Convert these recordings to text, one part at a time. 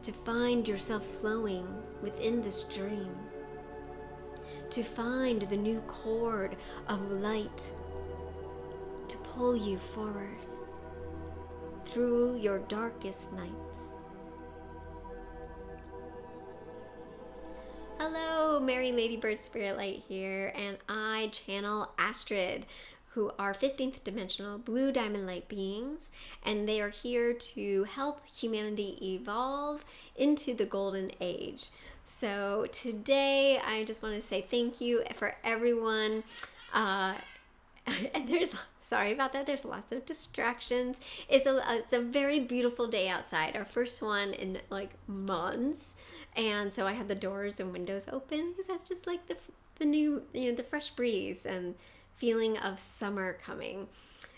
to find yourself flowing within this dream, to find the new cord of light to pull you forward through your darkest nights. Hello, Mary Ladybird Spiritlight here, and I channel Astrid, who are 15th dimensional blue diamond light beings, and they are here to help humanity evolve into the golden age. So today I just want to say thank you for everyone. And sorry about that, there's lots of distractions. It's a very beautiful day outside, our first one in like months, and so I have the doors and windows open because that's just like the new, the fresh breeze and feeling of summer coming.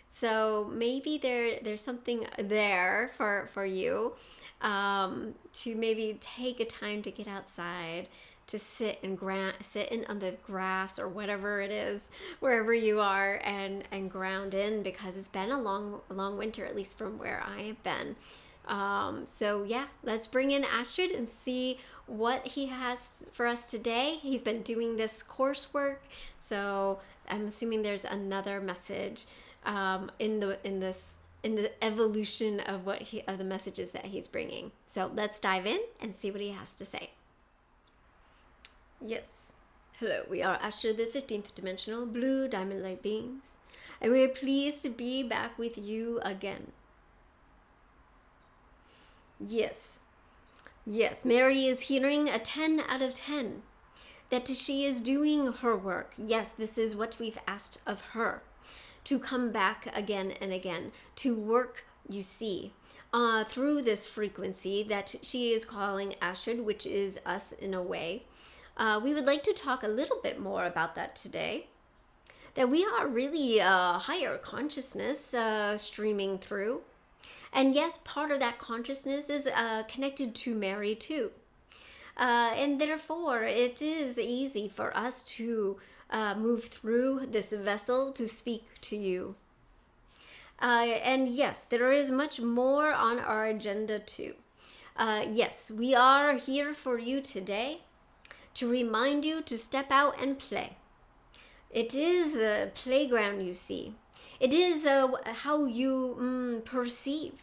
So maybe there's something there for you, to maybe take a time to get outside, to sit in on the grass or whatever it is, wherever you are, and ground in, because it's been a long winter, at least from where I have been. So yeah, let's bring in Astrid and see what he has for us today. He's been doing this coursework, so I'm assuming there's another message in the evolution of the messages that he's bringing. So let's dive in and see what he has to say. Yes. Hello, we are Astrid, the 15th dimensional blue diamond light beings, and we are pleased to be back with you again. Yes, Mary is hearing a 10 out of 10, that she is doing her work. Yes, this is what we've asked of her, to come back again and again, to work, you see, through this frequency that she is calling Astrid, which is us in a way. We would like to talk a little bit more about that today, that we are really a higher consciousness streaming through. And yes, part of that consciousness is connected to Mary too. And therefore, it is easy for us to move through this vessel to speak to you. And yes, there is much more on our agenda too. Yes, we are here for you today to remind you to step out and play. It is the playground, you see. It is how you perceive,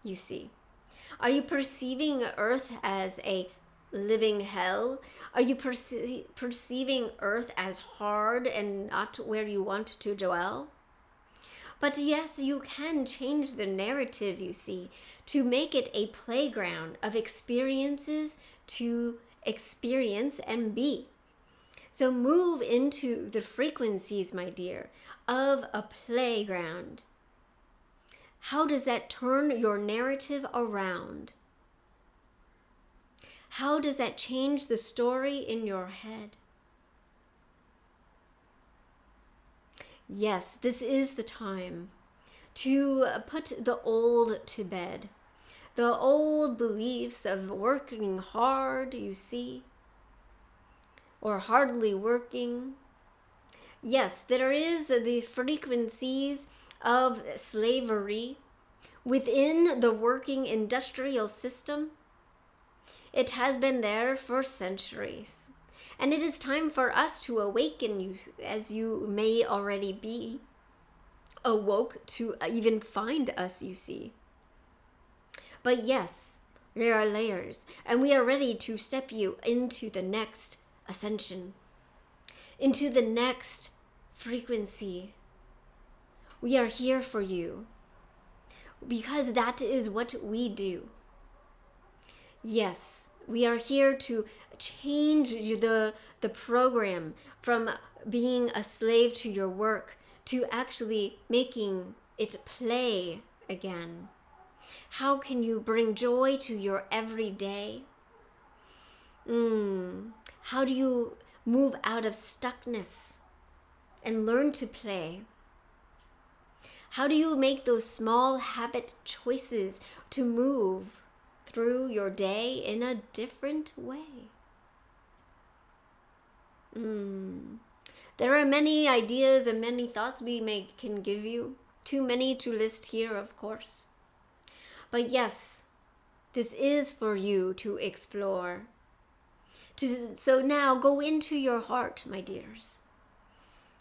you see. Are you perceiving Earth as a living hell? Are you perceiving Earth as hard and not where you want to dwell? But yes, you can change the narrative, you see, to make it a playground of experiences to experience and be. So move into the frequencies, my dear, of a playground. How does that turn your narrative around? How does that change the story in your head? Yes, this is the time to put the old to bed. The old beliefs of working hard, you see, or hardly working. Yes, there is the frequencies of slavery within the working industrial system. It has been there for centuries. And it is time for us to awaken, you, as you may already be awoke to even find us, you see. But yes, there are layers, and we are ready to step you into the next ascension, into the next frequency. We are here for you, because that is what we do. Yes, we are here to change the program from being a slave to your work to actually making it play again. How can you bring joy to your everyday? How do you move out of stuckness and learn to play? How do you make those small habit choices to move through your day in a different way? There are many ideas and many thoughts we can give you. Too many to list here, of course. But yes, This is for you to explore. So now go into your heart, my dears.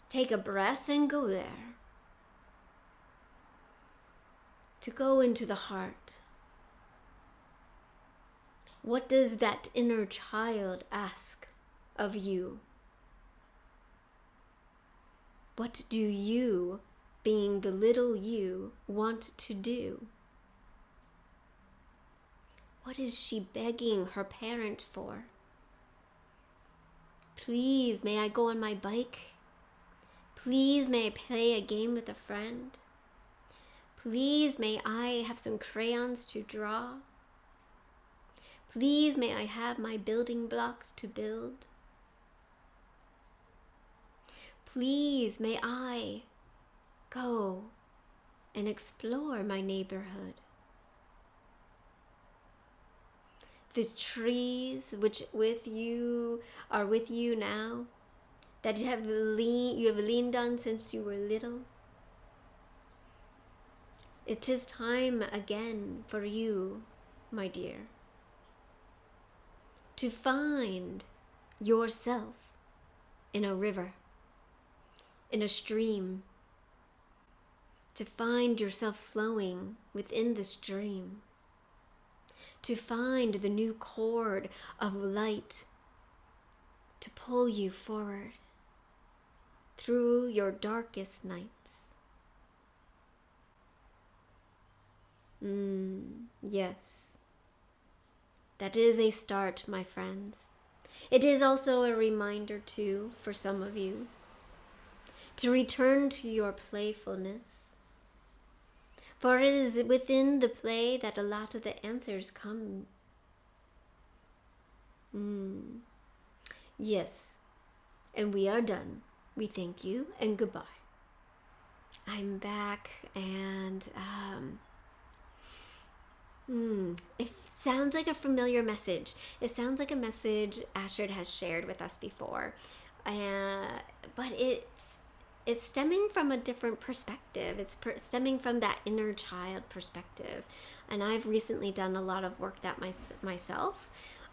Take a breath and go there. To go into the heart. What does that inner child ask of you? What do you, being the little you, want to do? What is she begging her parent for? Please, may I go on my bike? Please, may I play a game with a friend? Please, may I have some crayons to draw? Please, may I have my building blocks to build? Please, may I go and explore my neighborhood? The trees which are with you now, that you have leaned on since you were little. It is time again for you, my dear, to find yourself in a river, in a stream, to find yourself flowing within the stream, to find the new cord of light to pull you forward through your darkest nights. Yes, that is a start, my friends. It is also a reminder too, for some of you, to return to your playfulness. For it is within the play that a lot of the answers come. Yes, and we are done. We thank you and goodbye. I'm back, and it sounds like a familiar message. It sounds like a message Astrid has shared with us before, but it's stemming from a different perspective. It's stemming from that inner child perspective, and I've recently done a lot of work that myself,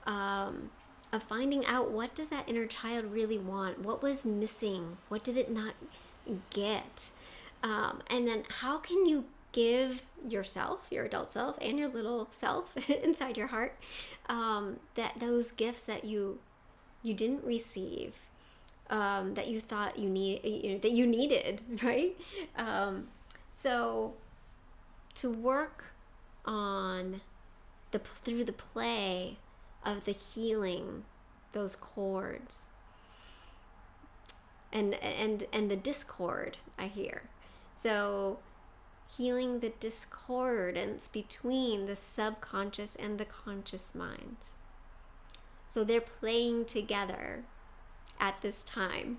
of finding out, what does that inner child really want? What was missing? What did it not get? And then how can you give yourself, your adult self, and your little self inside your heart, that those gifts that you didn't receive, that you thought that you needed, right? So to work on through the play of the healing those chords and the discord, I hear. So healing the discordance between the subconscious and the conscious minds. So they're playing together at this time.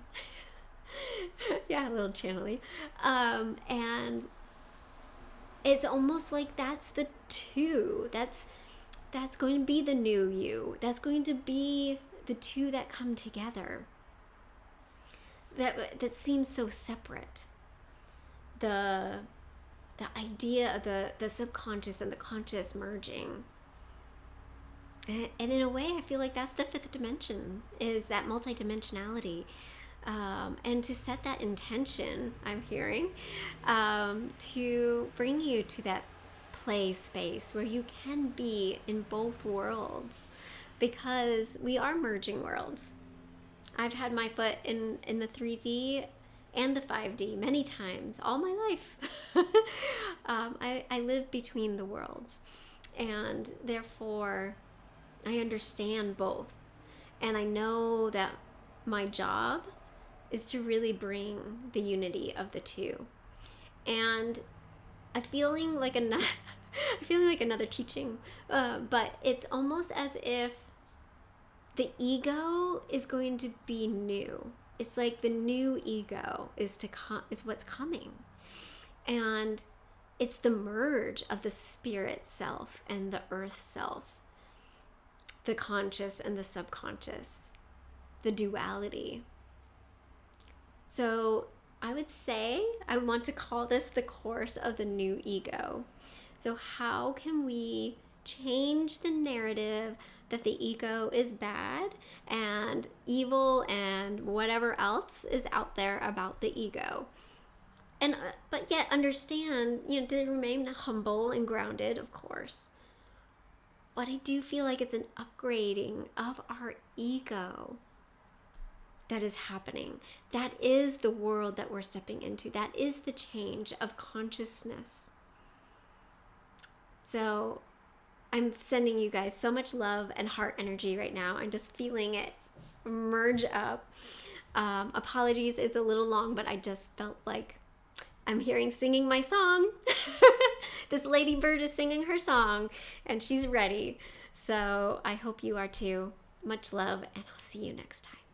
Yeah, a little channeling. And it's almost like that's the two. That's going to be the new you. That's going to be the two that come together. That seems so separate. The idea of the subconscious and the conscious merging. And in a way, I feel like that's the fifth dimension, is that multidimensionality. And to set that intention, I'm hearing, to bring you to that play space where you can be in both worlds, because we are merging worlds. I've had my foot in the 3D and the 5D many times, all my life. I live between the worlds, and therefore I understand both. And I know that my job is to really bring the unity of the two. And I'm feeling like another teaching, but it's almost as if the ego is going to be new. It's like the new ego is what's coming. And it's the merge of the spirit self and the earth self, the conscious and the subconscious, the duality. So I would say I want to call this the course of the new ego. So how can we change the narrative that the ego is bad and evil and whatever else is out there about the ego. And but yet understand, to remain humble and grounded, of course. But I do feel like it's an upgrading of our ego that is happening. That is the world that we're stepping into. That is the change of consciousness. So I'm sending you guys so much love and heart energy right now. I'm just feeling it merge up. Apologies, it's a little long, but I just felt like I'm singing my song. This ladybird is singing her song and she's ready. So I hope you are too. Much love, and I'll see you next time.